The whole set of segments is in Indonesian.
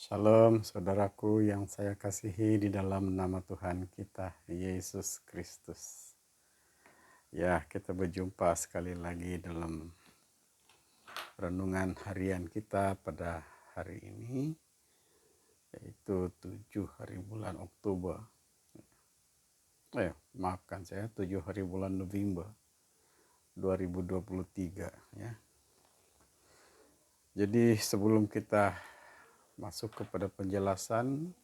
Shalom saudaraku yang saya kasihi di dalam nama Tuhan kita Yesus Kristus. Ya, kita berjumpa sekali lagi dalam renungan harian kita pada hari ini, yaitu 7 hari bulan Oktober. Maafkan saya, 7 hari bulan November 2023 ya. Jadi sebelum kita masuk kepada penjelasan,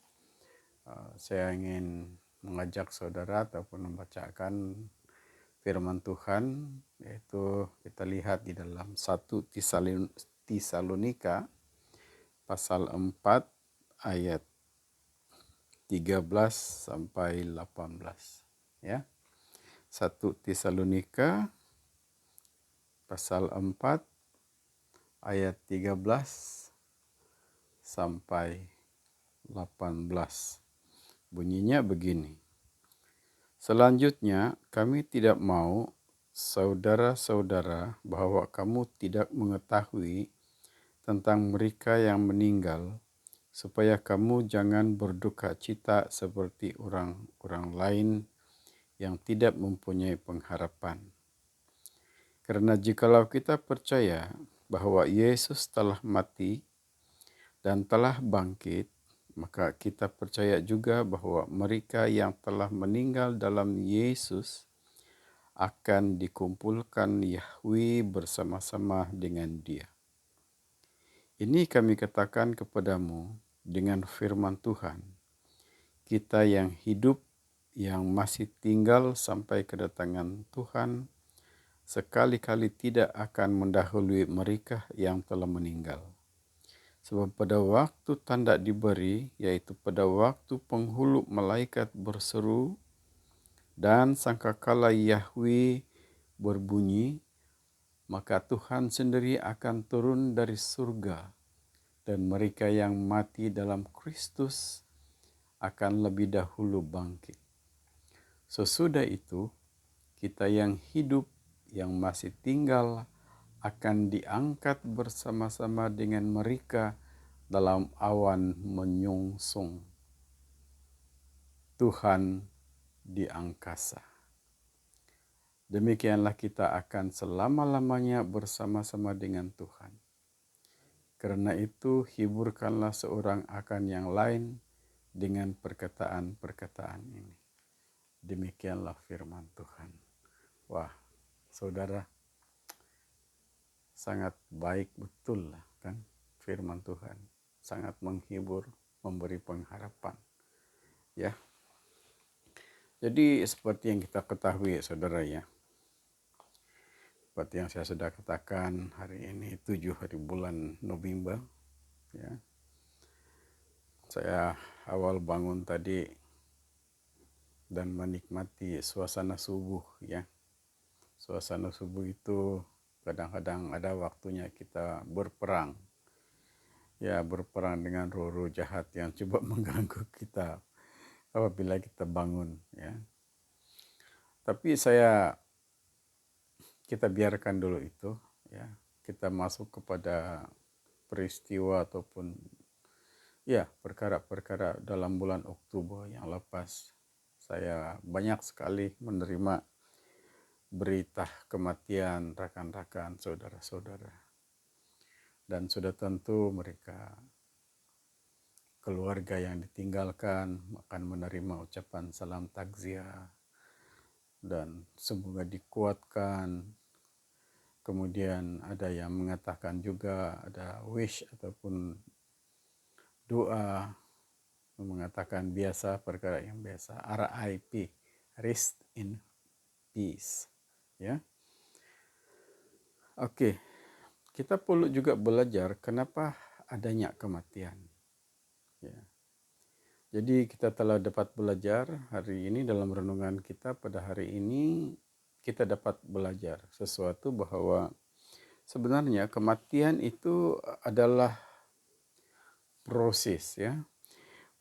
saya ingin mengajak saudara ataupun membacakan firman Tuhan, yaitu kita lihat di dalam 1 Tesalonika pasal 4 ayat 13 sampai 18 ya. 1 Tesalonika pasal 4 ayat 13 sampai 18. Bunyinya begini. Selanjutnya, kami tidak mau saudara-saudara bahwa kamu tidak mengetahui tentang mereka yang meninggal, supaya kamu jangan berduka cita seperti orang-orang lain yang tidak mempunyai pengharapan. Karena jikalau kita percaya bahwa Yesus telah mati dan telah bangkit, maka kita percaya juga bahwa mereka yang telah meninggal dalam Yesus akan dikumpulkan Yahweh bersama-sama dengan Dia. Ini kami katakan kepadamu dengan firman Tuhan, kita yang hidup, yang masih tinggal sampai kedatangan Tuhan, sekali-kali tidak akan mendahului mereka yang telah meninggal. Sebab pada waktu tanda diberi, yaitu pada waktu penghulu malaikat berseru dan sangkakala Yahweh berbunyi, maka Tuhan sendiri akan turun dari surga, dan mereka yang mati dalam Kristus akan lebih dahulu bangkit. Sesudah itu, kita yang hidup, yang masih tinggal, akan diangkat bersama-sama dengan mereka dalam awan menyongsong Tuhan di angkasa. Demikianlah kita akan selama-lamanya bersama-sama dengan Tuhan. Karena itu hiburkanlah seorang akan yang lain dengan perkataan-perkataan ini. Demikianlah firman Tuhan. Wah, saudara, sangat baik betul lah kan firman Tuhan. Sangat menghibur, memberi pengharapan. Ya. Jadi seperti yang kita ketahui saudara ya. Seperti yang saya sudah katakan, hari ini 7 hari bulan November ya. Saya awal bangun tadi dan menikmati suasana subuh ya. Suasana subuh itu kadang-kadang ada waktunya kita berperang. Ya, berperang dengan roh-roh jahat yang coba mengganggu kita apabila kita bangun ya. Tapi kita biarkan dulu itu ya. Kita masuk kepada peristiwa ataupun ya perkara-perkara dalam bulan Oktober yang lepas. Saya banyak sekali menerima berita kematian rekan-rekan saudara-saudara. Dan sudah tentu mereka keluarga yang ditinggalkan akan menerima ucapan salam takziah dan semoga dikuatkan. Kemudian ada yang mengatakan juga ada wish ataupun doa, mengatakan biasa, perkara yang biasa, RIP, rest in peace ya. Oke, kita perlu juga belajar kenapa adanya kematian ya. Jadi kita telah dapat belajar hari ini dalam renungan kita pada hari ini, kita dapat belajar sesuatu bahwa sebenarnya kematian itu adalah proses ya.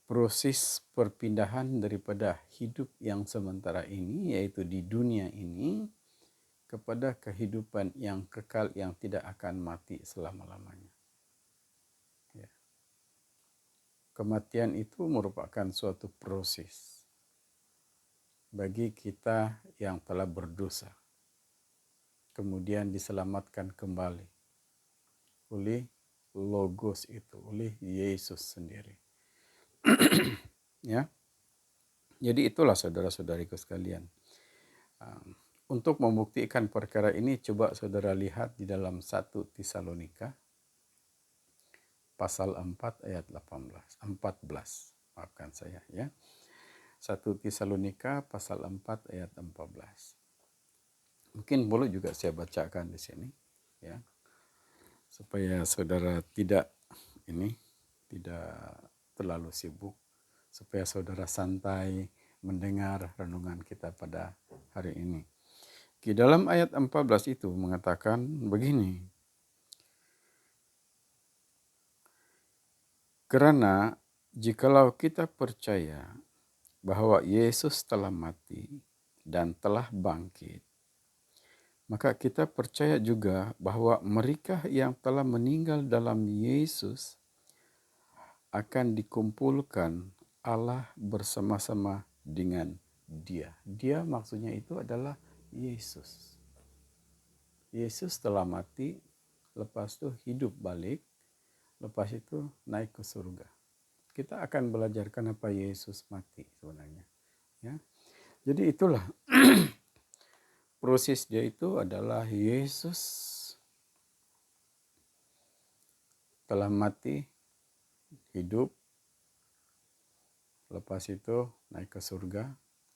Proses perpindahan daripada hidup yang sementara ini, yaitu di dunia ini, kepada kehidupan yang kekal yang tidak akan mati selama-lamanya. Ya. kematian itu merupakan suatu proses bagi kita yang telah berdosa, kemudian diselamatkan kembali oleh Logos itu, oleh Yesus sendiri. Ya, jadi itulah saudara-saudariku sekalian. Untuk membuktikan perkara ini, coba saudara lihat di dalam 1 Tesalonika pasal 4 ayat 14. Maafkan saya ya. 1 Tesalonika pasal 4 ayat 14. Mungkin boleh juga saya bacakan di sini ya. Supaya saudara tidak terlalu sibuk, supaya saudara santai mendengar renungan kita pada hari ini. Di dalam ayat 14 itu mengatakan begini. Karena jikalau kita percaya bahwa Yesus telah mati dan telah bangkit, maka kita percaya juga bahwa mereka yang telah meninggal dalam Yesus akan dikumpulkan Allah bersama-sama dengan Dia. Dia maksudnya itu adalah Yesus. Yesus telah mati, lepas itu hidup balik, lepas itu naik ke surga. Kita akan belajar kenapa Yesus mati sebenarnya. Ya. Jadi itulah proses dia itu adalah Yesus telah mati, hidup, lepas itu naik ke surga.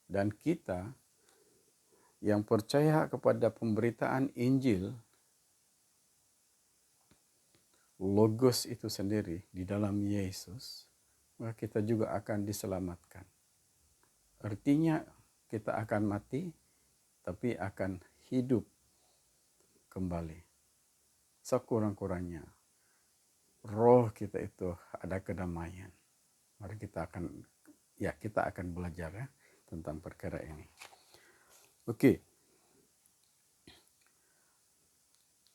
Dan kita yang percaya kepada pemberitaan Injil, Logos itu sendiri di dalam Yesus, maka kita juga akan diselamatkan. Artinya kita akan mati, tapi akan hidup kembali. Sekurang-kurangnya roh kita itu ada kedamaian. Mari kita akan belajar ya tentang perkara ini. Oke.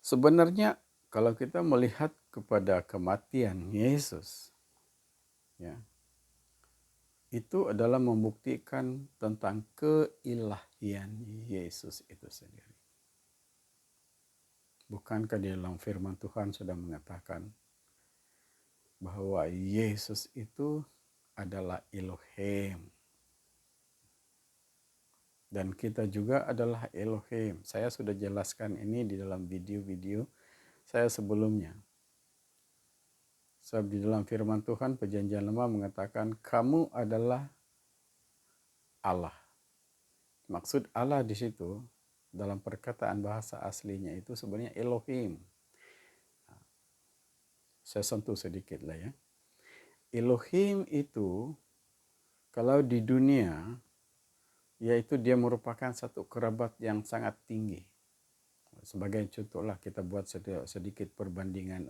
Sebenarnya kalau kita melihat kepada kematian Yesus, ya, itu adalah membuktikan tentang keilahian Yesus itu sendiri. Bukankah di dalam firman Tuhan sudah mengatakan bahwa Yesus itu adalah Elohim. Dan kita juga adalah Elohim. Saya sudah jelaskan ini di dalam video-video saya sebelumnya. Sebab di dalam firman Tuhan perjanjian lama mengatakan kamu adalah Allah. Maksud Allah di situ dalam perkataan bahasa aslinya itu sebenarnya Elohim. Saya sentuh sedikit lah ya. Elohim itu kalau di dunia yaitu dia merupakan satu kerabat yang sangat tinggi. Sebagai contoh lah kita buat sedikit perbandingan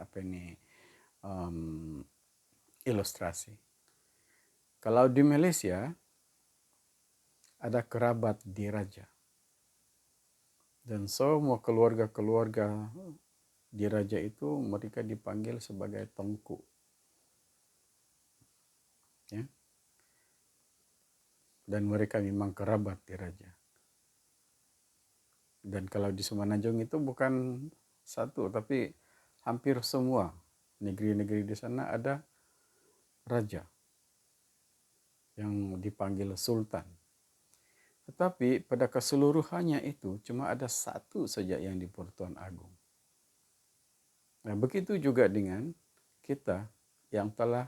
ilustrasi. Kalau di Malaysia ada kerabat diraja. Dan semua keluarga-keluarga diraja itu mereka dipanggil sebagai tengku. Ya. Dan mereka memang kerabat diraja. Dan kalau di Semenanjung itu bukan satu, tapi hampir semua negeri-negeri di sana ada raja yang dipanggil sultan. Tetapi pada keseluruhannya itu cuma ada satu saja yang di Pertuan Agung. Nah, begitu juga dengan kita yang telah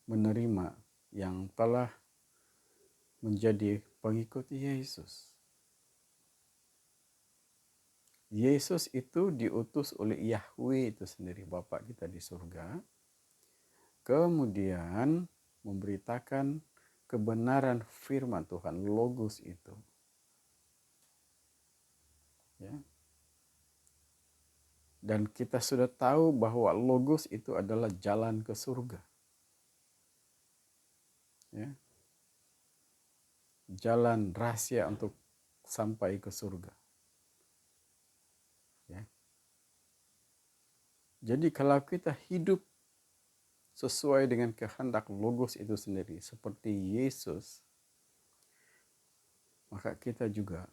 menerima, yang telah menjadi pengikut Yesus. Yesus itu diutus oleh Yahweh itu sendiri, Bapa kita di surga. Kemudian memberitakan kebenaran firman Tuhan, Logos itu. Ya. Dan kita sudah tahu bahwa Logos itu adalah jalan ke surga. Ya. Jalan rahasia untuk sampai ke surga. Ya. Jadi kalau kita hidup sesuai dengan kehendak Logos itu sendiri, seperti Yesus, maka kita juga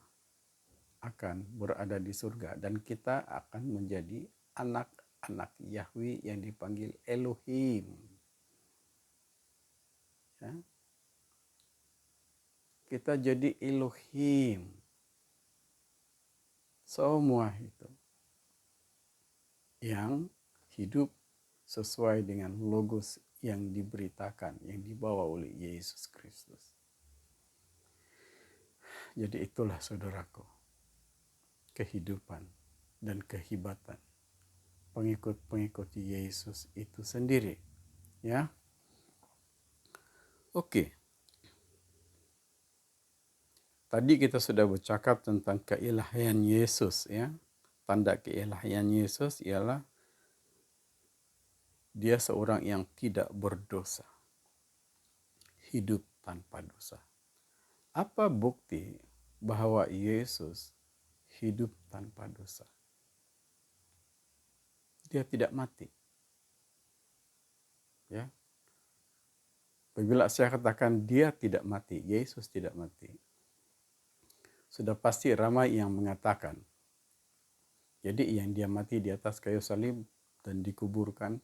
akan berada di surga dan kita akan menjadi anak-anak Yahweh yang dipanggil Elohim. Ya. Kita jadi Elohim. Semua itu yang hidup sesuai dengan Logos yang diberitakan, yang dibawa oleh Yesus Kristus. Jadi itulah saudaraku, kehidupan dan kehebatan pengikut-pengikut Yesus itu sendiri. Ya. Oke. Tadi kita sudah bercakap tentang keilahian Yesus, ya. Tanda keilahian Yesus ialah dia seorang yang tidak berdosa. Hidup tanpa dosa. Apa bukti bahwa Yesus hidup tanpa dosa? Dia tidak mati. Ya. Apabila saya katakan dia tidak mati, Yesus tidak mati, sudah pasti ramai yang mengatakan, jadi yang dia mati di atas kayu salib dan dikuburkan,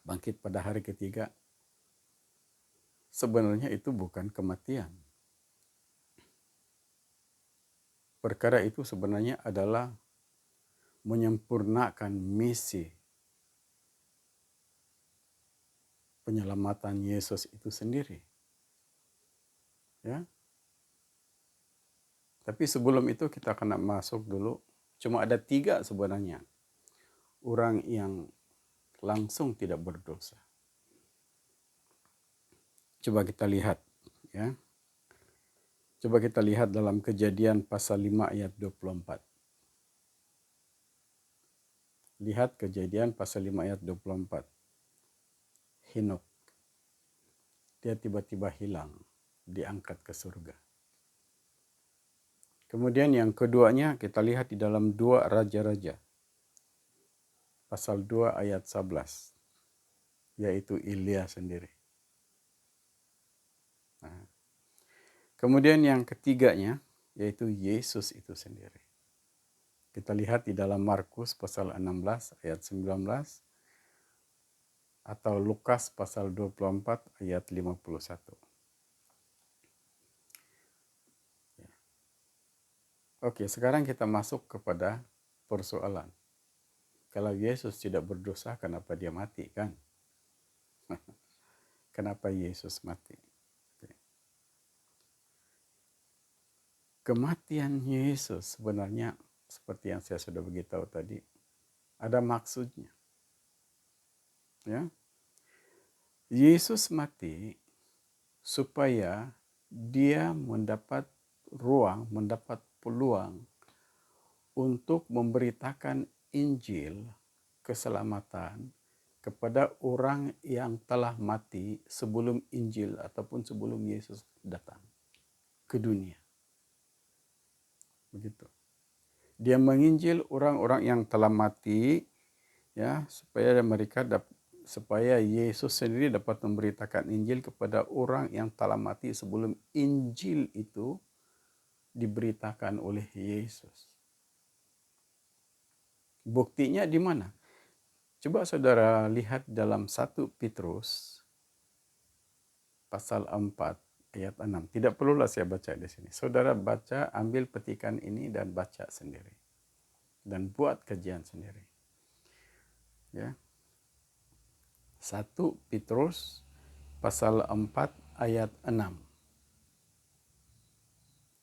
bangkit pada hari ketiga, sebenarnya itu bukan kematian. Perkara itu sebenarnya adalah menyempurnakan misi penyelamatan Yesus itu sendiri. Ya. Tapi sebelum itu kita kena masuk dulu, cuma ada 3 sebenarnya orang yang langsung tidak berdosa. Coba kita lihat, ya. Coba kita lihat dalam Kejadian pasal 5 ayat 24. Lihat Kejadian pasal 5 ayat 24. Henok. Dia tiba-tiba hilang, diangkat ke surga. Kemudian yang keduanya kita lihat di dalam 2 Raja-Raja. Pasal 2 ayat 11. Yaitu Elia sendiri. Nah. Kemudian yang ketiganya yaitu Yesus itu sendiri. Kita lihat di dalam Markus pasal 16 ayat 19 atau Lukas pasal 24 ayat 51. Oke, sekarang kita masuk kepada persoalan. Kalau Yesus tidak berdosa, kenapa dia mati, kan? Kenapa Yesus mati? Kematian Yesus sebenarnya seperti yang saya sudah beritahu tadi, ada maksudnya. Ya. Yesus mati supaya dia mendapat ruang, mendapat peluang untuk memberitakan Injil keselamatan kepada orang yang telah mati sebelum Injil ataupun sebelum Yesus datang ke dunia. Begitu. Dia menginjil orang-orang yang telah mati, ya, supaya Yesus sendiri dapat memberitakan Injil kepada orang yang telah mati sebelum Injil itu diberitakan oleh Yesus. Buktinya di mana? Coba saudara lihat dalam 1 Petrus pasal 4 ayat 6. Tidak perlulah saya baca di sini. Saudara baca, ambil petikan ini dan baca sendiri. Dan buat kajian sendiri. Ya. 1 Petrus pasal 4 ayat 6.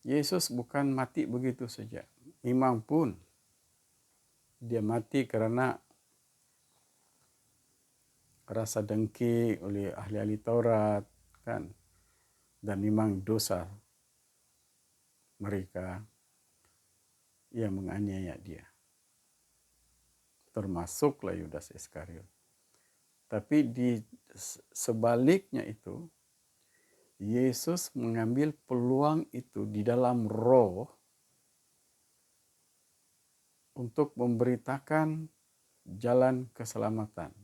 Yesus bukan mati begitu saja. Memang pun dia mati karena rasa dengki oleh ahli-ahli Taurat, kan? Dan memang dosa mereka yang menganiaya dia. Termasuklah Yudas Iskariot. Tapi di sebaliknya itu, Yesus mengambil peluang itu di dalam roh untuk memberitakan jalan keselamatan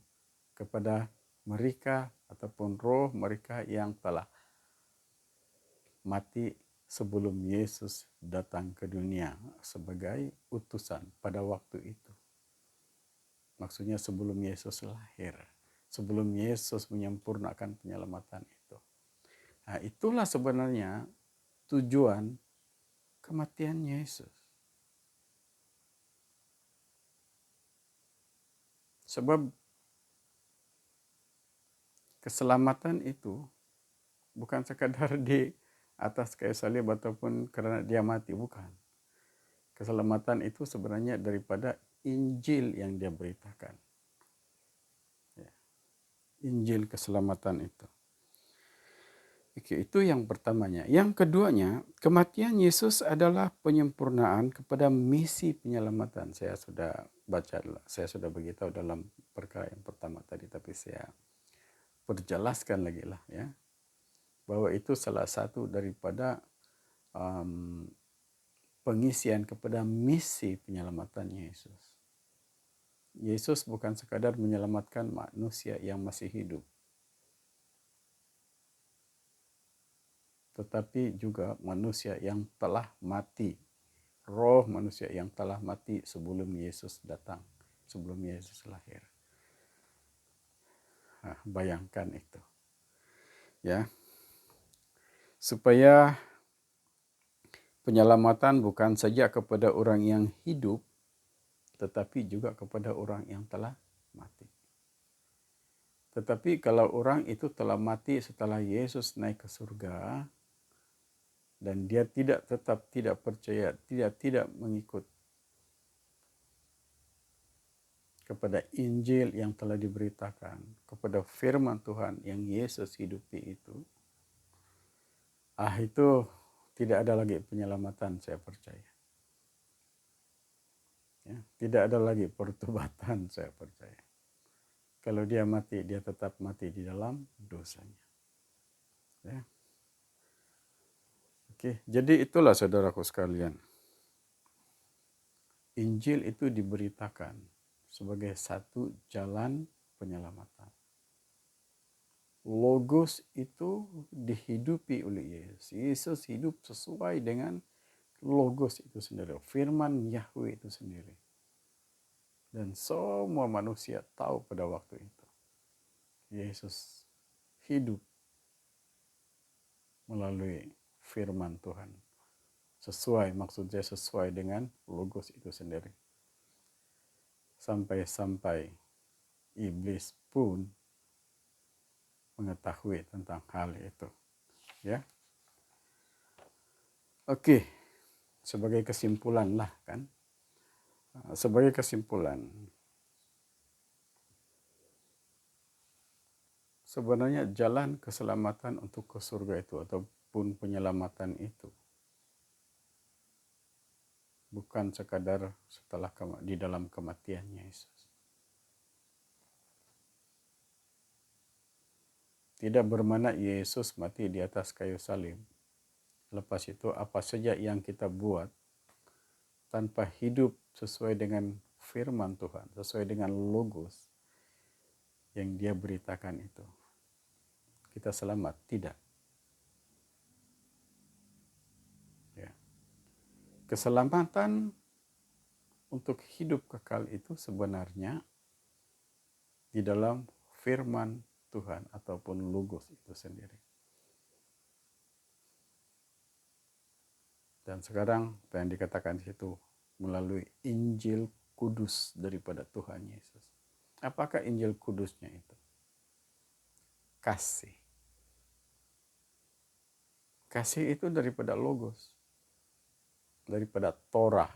kepada mereka ataupun roh mereka yang telah mati sebelum Yesus datang ke dunia sebagai utusan pada waktu itu. Maksudnya sebelum Yesus lahir, sebelum Yesus menyempurnakan penyelamatan itu. Nah, itulah sebenarnya tujuan kematian Yesus. Sebab keselamatan itu bukan sekadar di atas kayu salib ataupun karena dia mati, bukan. Keselamatan itu sebenarnya daripada Injil yang dia beritakan. Ya. Injil keselamatan itu. Oke, itu yang pertamanya. Yang keduanya, kematian Yesus adalah penyempurnaan kepada misi penyelamatan. Saya sudah baca, saya sudah beritahu dalam perkara yang pertama tadi, tapi saya perjelaskan lagi lah ya, bahwa itu salah satu daripada pengisian kepada misi penyelamatan Yesus. Yesus bukan sekadar menyelamatkan manusia yang masih hidup, tetapi juga manusia yang telah mati. Roh manusia yang telah mati sebelum Yesus datang, sebelum Yesus lahir. Nah, bayangkan itu. Ya. Supaya penyelamatan bukan saja kepada orang yang hidup, tetapi juga kepada orang yang telah mati. Tetapi kalau orang itu telah mati setelah Yesus naik ke surga, dan dia tetap tidak percaya, tidak mengikut kepada Injil yang telah diberitakan, kepada firman Tuhan yang Yesus hidupi itu tidak ada lagi penyelamatan, saya percaya. Ya, tidak ada lagi pertobatan, saya percaya. Kalau dia mati, dia tetap mati di dalam dosanya. Ya. Oke, jadi itulah saudaraku sekalian. Injil itu diberitakan sebagai satu jalan penyelamatan. Logos itu dihidupi oleh Yesus. Yesus hidup sesuai dengan Logos itu sendiri, firman Yahweh itu sendiri. Dan semua manusia tahu pada waktu itu, Yesus hidup melalui firman Tuhan. Maksudnya sesuai dengan Logos itu sendiri. Sampai-sampai iblis pun mengetahui tentang hal itu. Ya. Oke, sebagai kesimpulan lah kan. Sebagai kesimpulan, sebenarnya jalan keselamatan untuk ke surga itu ataupun penyelamatan itu bukan sekadar setelah di dalam kematiannya Yesus. Tidak bermakna Yesus mati di atas kayu salib. Lepas itu apa saja yang kita buat tanpa hidup sesuai dengan firman Tuhan, sesuai dengan Logos yang dia beritakan itu, kita selamat? Tidak. Ya. Keselamatan untuk hidup kekal itu sebenarnya di dalam firman Tuhan ataupun Logos itu sendiri. Dan sekarang apa yang dikatakan di situ melalui Injil Kudus daripada Tuhan Yesus. Apakah Injil Kudusnya itu? Kasih. Kasih itu daripada Logos, daripada Torah,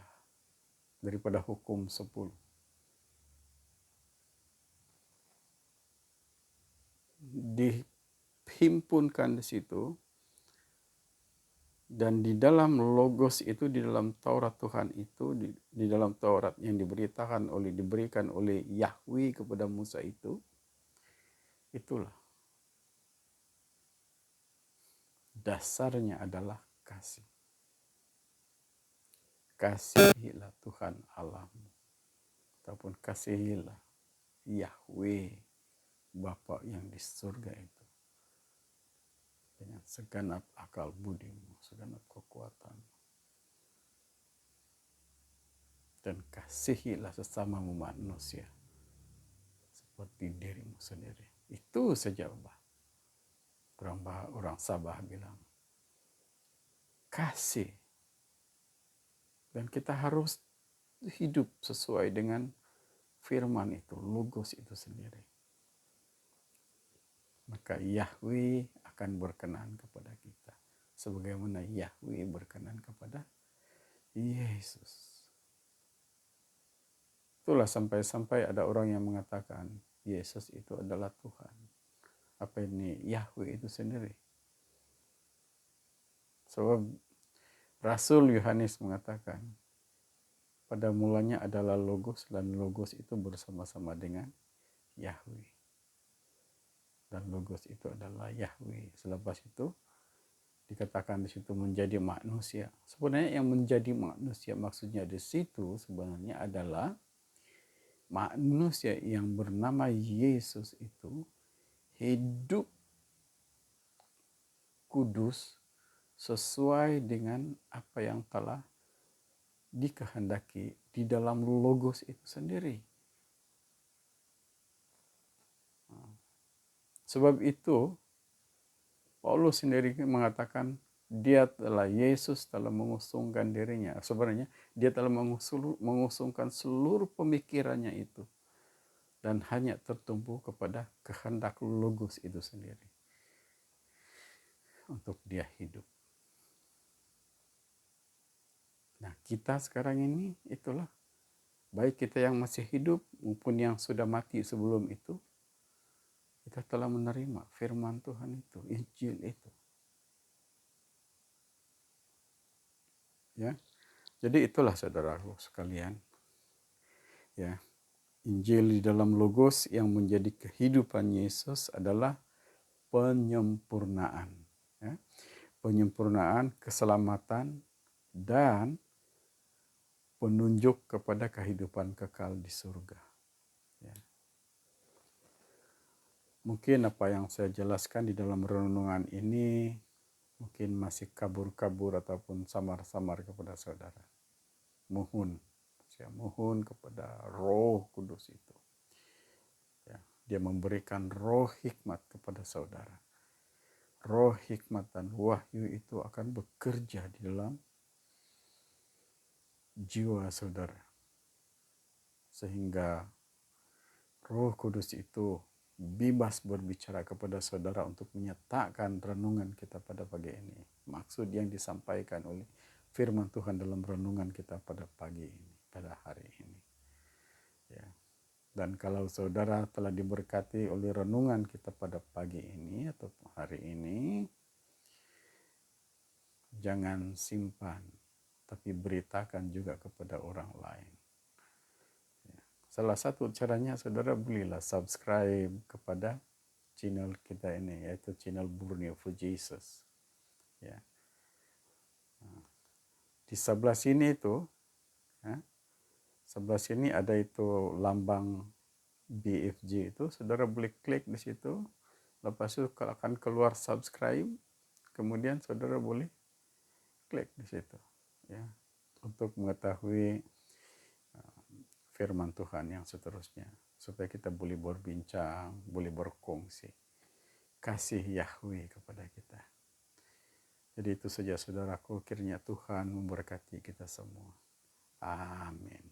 daripada hukum 10. Dihimpunkan di situ, dan di dalam Logos itu, di dalam Taurat Tuhan itu, di dalam Taurat yang diberikan oleh Yahweh kepada Musa itu, itulah dasarnya adalah kasih. Kasihilah Tuhan Allahmu, ataupun kasihilah Yahweh Bapa yang di surga itu dengan segenap akal budimu, segenap kekuatan, dan kasihilah sesamamu manusia seperti dirimu sendiri. Itu saja, Bapak. Orang Sabah bilang kasih, dan kita harus hidup sesuai dengan firman itu, logos itu sendiri. Maka Yahweh akan berkenan kepada kita sebagaimana Yahweh berkenan kepada Yesus. Itulah sampai-sampai ada orang yang mengatakan Yesus itu adalah Tuhan. Apa ini? Yahweh itu sendiri. Sebab Rasul Yohanes mengatakan pada mulanya adalah Logos, dan Logos itu bersama-sama dengan Yahweh. Dan Logos itu adalah Yahweh. Selepas itu dikatakan di situ menjadi manusia. Sebenarnya yang menjadi manusia maksudnya di situ sebenarnya adalah manusia yang bernama Yesus itu hidup kudus sesuai dengan apa yang telah dikehendaki di dalam logos itu sendiri. Sebab itu Paulus sendiri mengatakan Yesus telah mengusungkan dirinya. Sebenarnya dia telah mengusungkan seluruh pemikirannya itu dan hanya tertumpu kepada kehendak logos itu sendiri untuk dia hidup. Nah, kita sekarang ini itulah, baik kita yang masih hidup maupun yang sudah mati sebelum itu, kita telah menerima firman Tuhan itu, Injil itu. Ya. Jadi itulah saudaraku sekalian. Ya. Injil di dalam logos yang menjadi kehidupan Yesus adalah penyempurnaan. Ya. Penyempurnaan, keselamatan, dan penunjuk kepada kehidupan kekal di surga. Ya. Mungkin apa yang saya jelaskan di dalam renungan ini mungkin masih kabur-kabur ataupun samar-samar kepada saudara. Saya mohon kepada Roh Kudus itu. Ya, dia memberikan roh hikmat kepada saudara. Roh hikmat dan wahyu itu akan bekerja di dalam jiwa saudara. Sehingga Roh Kudus itu bebas berbicara kepada saudara untuk menyatakan renungan kita pada pagi ini. Maksud yang disampaikan oleh firman Tuhan dalam renungan kita pada pagi ini, pada hari ini. Ya. Dan kalau saudara telah diberkati oleh renungan kita pada pagi ini atau hari ini, jangan simpan, tapi beritakan juga kepada orang lain. Ya. Salah satu caranya saudara belilah subscribe kepada channel kita ini, yaitu channel Borneo for Jesus. Ya. Di sebelah sini itu, ya, sebelah sini ada itu lambang BFG itu, saudara boleh klik di situ, lepas itu akan keluar subscribe, kemudian saudara boleh klik di situ, ya, untuk mengetahui firman Tuhan yang seterusnya, supaya kita boleh berbincang, boleh berkongsi kasih Yahweh kepada kita. Jadi itu saja saudaraku, kiranya Tuhan memberkati kita semua. Amin.